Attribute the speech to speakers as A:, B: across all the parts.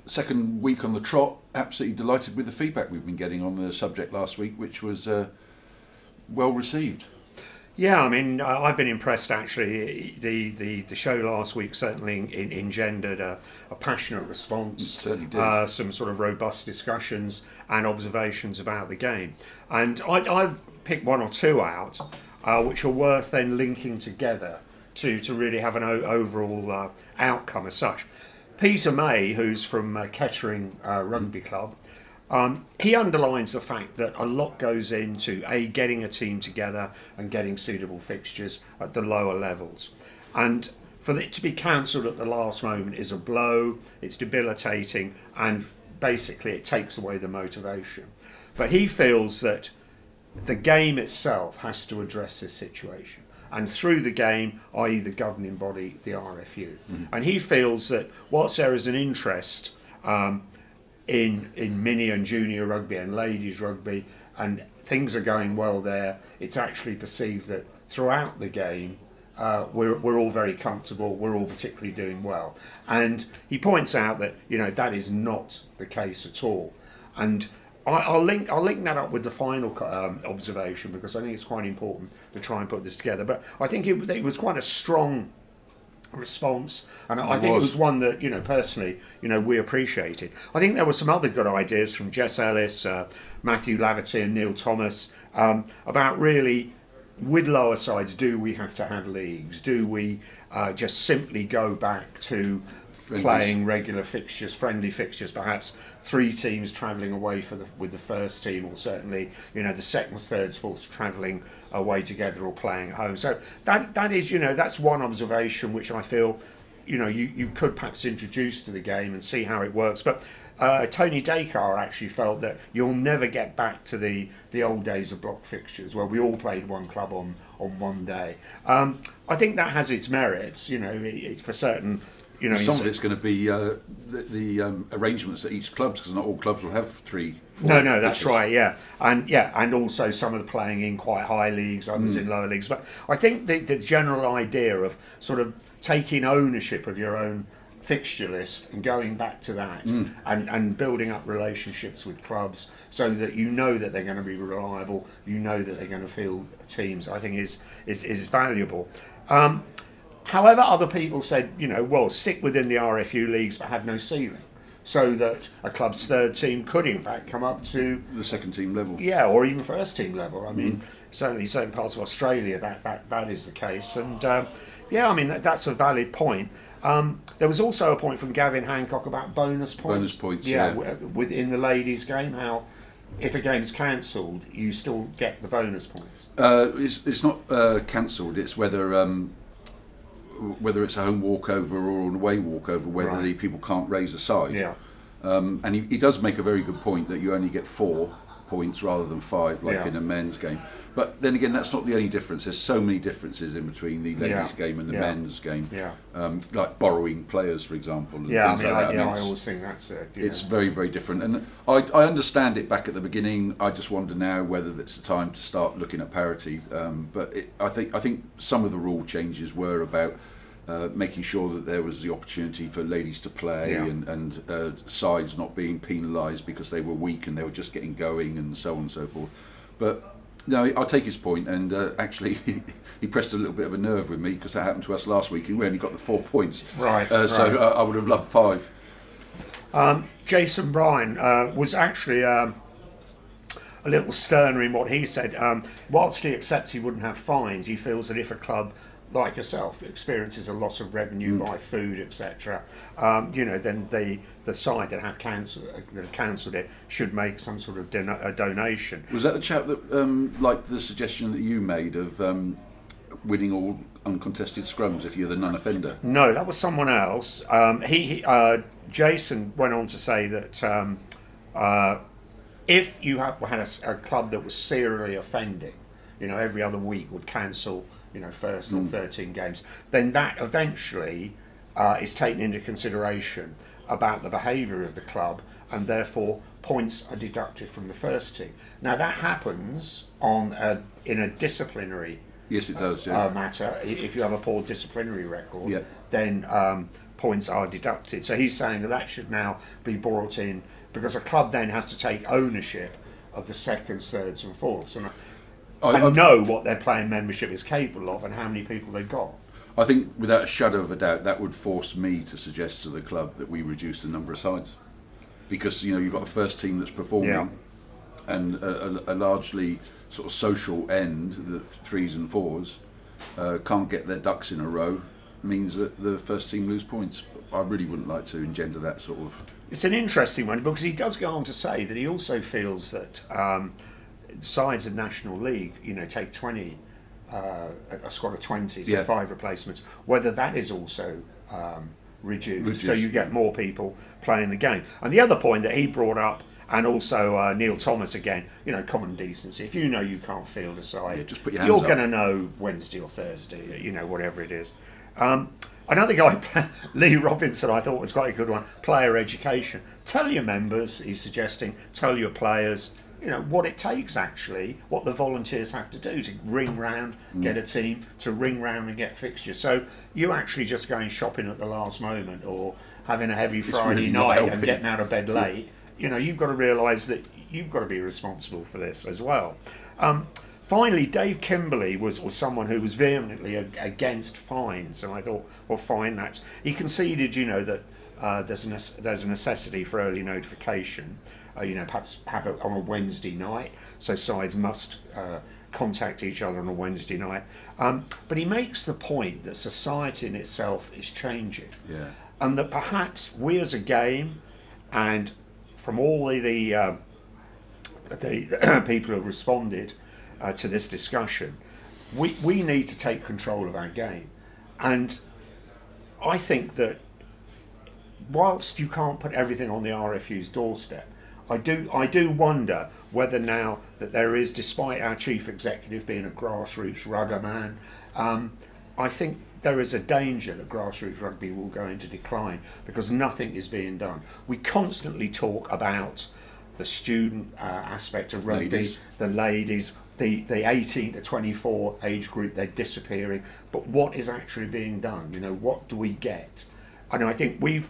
A: second week on the trot, absolutely delighted with the feedback we've been getting on the subject last week, which was well received.
B: Yeah, I mean, I've been impressed actually. The show last week certainly engendered a passionate response.
A: It certainly did.
B: Some sort of robust discussions and observations about the game. And I've picked one or two out which are worth then linking together to really have an overall outcome as such. Peter May, who's from Kettering Rugby Club, he underlines the fact that a lot goes into getting a team together and getting suitable fixtures at the lower levels, and for it to be cancelled at the last moment is a blow. It's debilitating, and basically it takes away the motivation. But he feels that the game itself has to address this situation, and through the game, i.e. the governing body, the RFU. And he feels that whilst there is an interest in mini and junior rugby and ladies rugby, and things are going well there, it's actually perceived that throughout the game we're all very comfortable, we're all particularly doing well. And he points out that that is not the case at all. And I'll link that up with the final observation, because I think it's quite important to try and put this together. But I think it was quite a strong response, and I think it was one that personally we appreciated. I think there were some other good ideas from Jess Ellis, Matthew Laverty and Neil Thomas about really, with lower sides, do we have to have leagues? Do we just simply go back to playing regular fixtures, friendly fixtures, perhaps 3 teams travelling away with the first team, or certainly the second, third, fourth travelling away together or playing at home. So that is that's one observation which I feel you could perhaps introduce to the game and see how it works. But Tony Dakar actually felt that you'll never get back to the old days of block fixtures where we all played one club on one day. I think that has its merits. It's for certain.
A: Some of it's going to be the arrangements at each club, because not all clubs will have 3. 4
B: No, that's pitches. Right, yeah, and also some of the playing in quite high leagues, others in lower leagues. But I think the general idea of sort of taking ownership of your own fixture list and going back to that and building up relationships with clubs so that that they're going to be reliable, that they're going to field teams, I think is valuable. However, other people said, stick within the RFU leagues but have no ceiling, so that a club's third team could in fact come up to
A: the second team level.
B: Yeah, or even first team level. I mean, certainly certain parts of Australia that is the case. And that's a valid point. There was also a point from Gavin Hancock about bonus points.
A: Bonus points, yeah.
B: Within the ladies' game, how if a game's cancelled, you still get the bonus points.
A: It's not cancelled. It's whether it's a home walkover or an away walkover, whether the people can't raise a side.
B: Yeah.
A: And he does make a very good point that you only get 4 points rather than 5, like in a men's game. But then again, that's not the only difference. There's so many differences in between the ladies' game and the men's game.
B: Yeah.
A: Like borrowing players, for example. And
B: yeah,
A: things like that.
B: I always think that's it.
A: It's very, very different. And I understand it back at the beginning. I just wonder now whether it's the time to start looking at parity. But I think some of the rule changes were about making sure that there was the opportunity for ladies to play and sides not being penalised because they were weak and they were just getting going and so on and so forth. But no, I'll take his point, and actually he pressed a little bit of a nerve with me because that happened to us last week and we only got the 4 points.
B: Right.
A: So I would have loved 5.
B: Jason Bryan was actually a little sterner in what he said. Whilst he accepts he wouldn't have fines, he feels that if a club like yourself experiences a loss of revenue by food, etc., then the side that have cancelled it should make some sort of a donation.
A: Was that the chap that liked the suggestion that you made of winning all uncontested scrums if you're the non-offender?
B: No, that was someone else. Jason went on to say that if you had a club that was serially offending, every other week would cancel first or 13 games, then that eventually is taken into consideration about the behaviour of the club, and therefore points are deducted from the first team. Now that happens in a disciplinary
A: Yes, it does. Yeah.
B: Matter. If you have a poor disciplinary record,
A: Yeah.
B: then points are deducted. So he's saying that should now be brought in, because a club then has to take ownership of the seconds, thirds, and fourths, and know what their playing membership is capable of and how many people they've got.
A: I think, without a shadow of a doubt, that would force me to suggest to the club that we reduce the number of sides, because you've got a first team that's performing, and a largely sort of social end, the threes and fours, can't get their ducks in a row, means that the first team lose points. I really wouldn't like to engender that sort of.
B: It's an interesting one, because he does go on to say that he also feels that sides of National League, take 20. A squad of 20, so 5 replacements, whether that is also reduced, so you get more people playing the game. And the other point that he brought up, and also Neil Thomas again, common decency. If you know you can't field a side,
A: just put your hands
B: you're
A: up.
B: going to know Wednesday or Thursday, whatever it is. Another guy, Lee Robinson, I thought was quite a good one. Player education. Tell your members, he's suggesting, tell your players, what it takes actually, what the volunteers have to do to ring round, get a team, to ring round and get fixtures. So you actually just going shopping at the last moment, or having a heavy Friday
A: really
B: night and getting out of bed late, you've got to realise that you've got to be responsible for this as well. Finally, Dave Kimberley was someone who was vehemently against fines, and I thought, well, fine, he conceded, that there's a necessity for early notification. Perhaps have it on a Wednesday night, so sides must contact each other on a Wednesday night. But he makes the point that society in itself is changing, and that perhaps we as a game, and from all the people who have responded to this discussion, we need to take control of our game. And I think that whilst you can't put everything on the RFU's doorstep, I do wonder whether now that there is, despite our chief executive being a grassroots rugger man, I think there is a danger that grassroots rugby will go into decline because nothing is being done. We constantly talk about the student aspect of rugby, the ladies, the 18 to 24 age group, they're disappearing. But what is actually being done? What do we get? And I think we've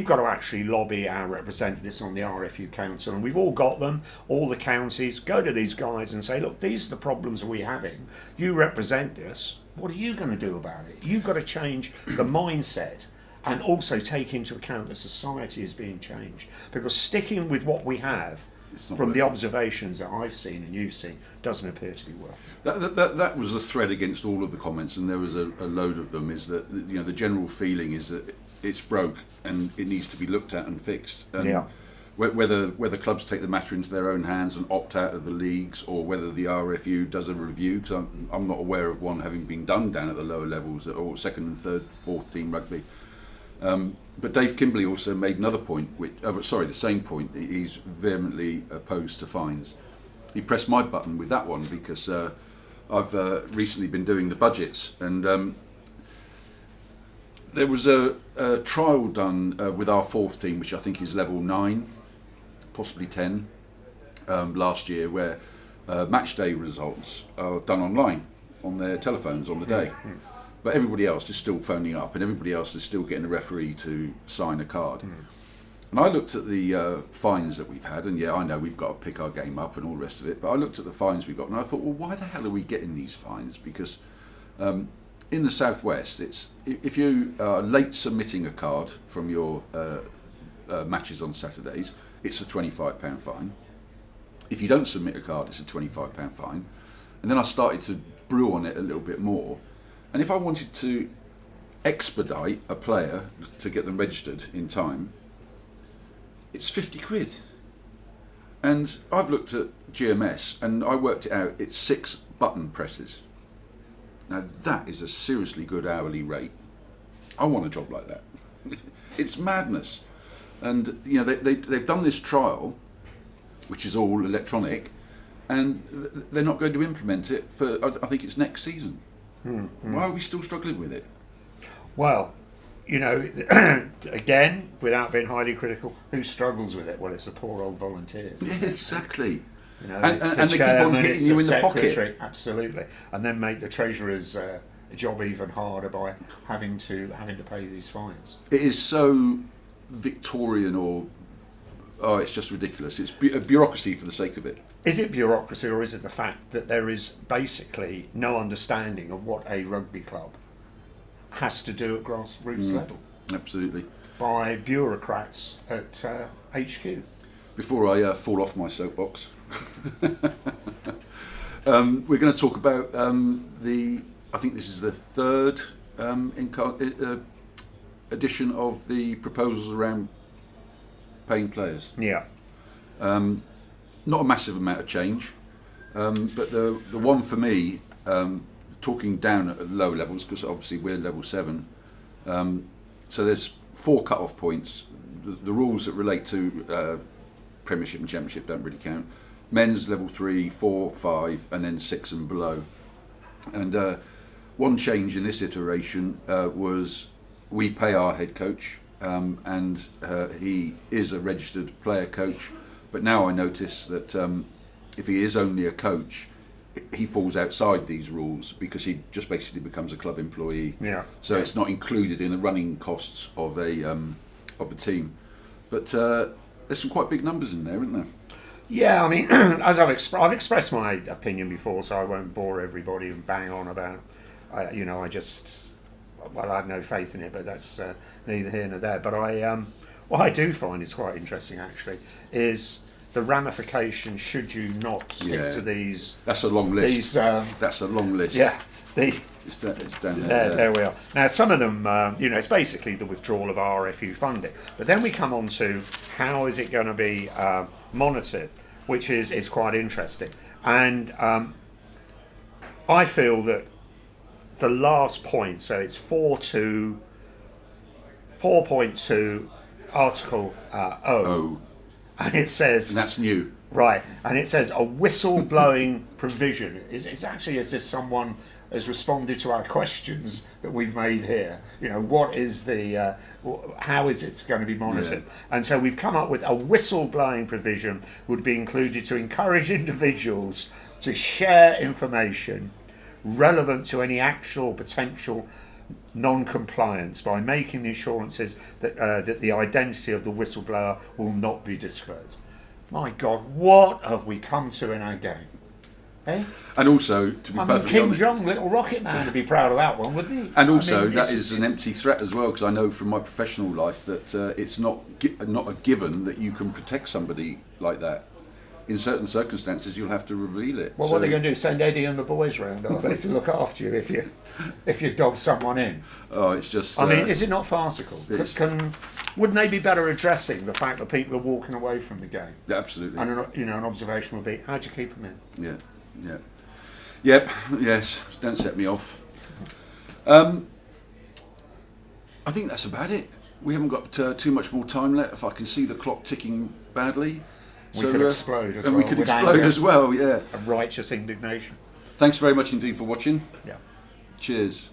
B: got to actually lobby our representatives on the RFU Council, and we've all got them, all the counties, go to these guys and say, look, these are the problems we're having. You represent us. What are you going to do about it? You've got to change the mindset and also take into account that society is being changed. Because sticking with what we have, from the observations that I've seen and you've seen, doesn't appear to be working.
A: That was a thread against all of the comments, and there was a load of them, is that the general feeling is that it's broke and it needs to be looked at and fixed. And whether clubs take the matter into their own hands and opt out of the leagues, or whether the RFU does a review, because I'm not aware of one having been done down at the lower levels, or second and third, fourth team rugby. But Dave Kimberley also made another point, the same point. He's vehemently opposed to fines. He pressed my button with that one because I've recently been doing the budgets, and there was a trial done with our fourth team, which I think is level 9, possibly 10, last year, where match day results are done online on their telephones on the day. But everybody else is still phoning up, and everybody else is still getting a referee to sign a card. And I looked at the fines that we've had, and I know we've got to pick our game up and all the rest of it, but I looked at the fines we got, and I thought, well, why the hell are we getting these fines? Because in the Southwest, it's if you are late submitting a card from your matches on Saturdays, it's a £25 fine. If you don't submit a card, it's a £25 fine. And then I started to brew on it a little bit more. And if I wanted to expedite a player to get them registered in time, it's 50 quid. And I've looked at GMS and I worked it out, it's 6 button presses. Now that is a seriously good hourly rate. I want a job like that. It's madness. And they've done this trial, which is all electronic, and they're not going to implement it for, I think it's next season. Why are we still struggling with it?
B: Well, again, without being highly critical, who struggles with it? Well, it's the poor old volunteers.
A: Yeah, exactly.
B: You know,
A: And
B: it's the
A: they keep on
B: chairman,
A: hitting
B: it's
A: you
B: the
A: in the pocket.
B: secretary, absolutely, and then make the treasurer's job even harder by having to pay these fines.
A: It is so Victorian, or it's just ridiculous. It's bureaucracy for the sake of it.
B: Is it bureaucracy, or is it the fact that there is basically no understanding of what a rugby club has to do at grassroots level
A: Absolutely.
B: by bureaucrats at HQ?
A: Before I fall off my soapbox, we're going to talk about I think this is the third edition of the proposals around paying players.
B: Yeah.
A: Not a massive amount of change, but the one for me, talking down at low levels, because obviously we're level 7, so there's 4 cut-off points. The rules that relate to Premiership and Championship don't really count. Men's level 3, 4, 5, and then 6 and below. And one change in this iteration was we pay our head coach, and he is a registered player coach. But now I notice that if he is only a coach, he falls outside these rules because he just basically becomes a club employee.
B: Yeah.
A: So it's not included in the running costs of a team. But there's some quite big numbers in there, isn't there?
B: Yeah, I mean, as I've expressed my opinion before, so I won't bore everybody and bang on about. I have no faith in it, but that's neither here nor there. But what I do find is quite interesting, actually, is the ramifications should you not stick to these.
A: That's a long list. That's a long list.
B: Yeah,
A: it's down there.
B: there we are. Now, some of them, it's basically the withdrawal of RFU funding. But then we come on to how is it going to be monitored, which is quite interesting. And I feel that the last point, so it's 4.2 Article O, and it says,
A: and that's new,
B: right? And it says a whistle-blowing provision. It's actually as if someone has responded to our questions that we've made here. What is the? How is it going to be monitored? Yeah. And so we've come up with a whistle-blowing provision would be included to encourage individuals to share information relevant to any actual potential non-compliance by making the assurances that the identity of the whistleblower will not be disclosed. My God, what have we come to in our game? Eh?
A: And also, to be perfectly
B: Kim
A: honest,
B: Jong, little rocket man, would be proud of that one, wouldn't he?
A: And also, that is an empty threat as well, because I know from my professional life that it's not a given that you can protect somebody like that. In certain circumstances, you'll have to reveal it.
B: Well, what are they going to do? Send Eddie and the boys round, are they, to look after you if you dob someone in?
A: Oh, it's just.
B: I mean, is it not farcical? Wouldn't they be better addressing the fact that people are walking away from the game?
A: Absolutely.
B: And an observation would be, how'd you keep them in?
A: Yeah. Yep. Yes. Don't set me off. I think that's about it. We haven't got too much more time left. If I can see the clock ticking badly.
B: We could explode as well.
A: And we could explode as well, yeah.
B: A righteous indignation.
A: Thanks very much indeed for watching.
B: Yeah.
A: Cheers.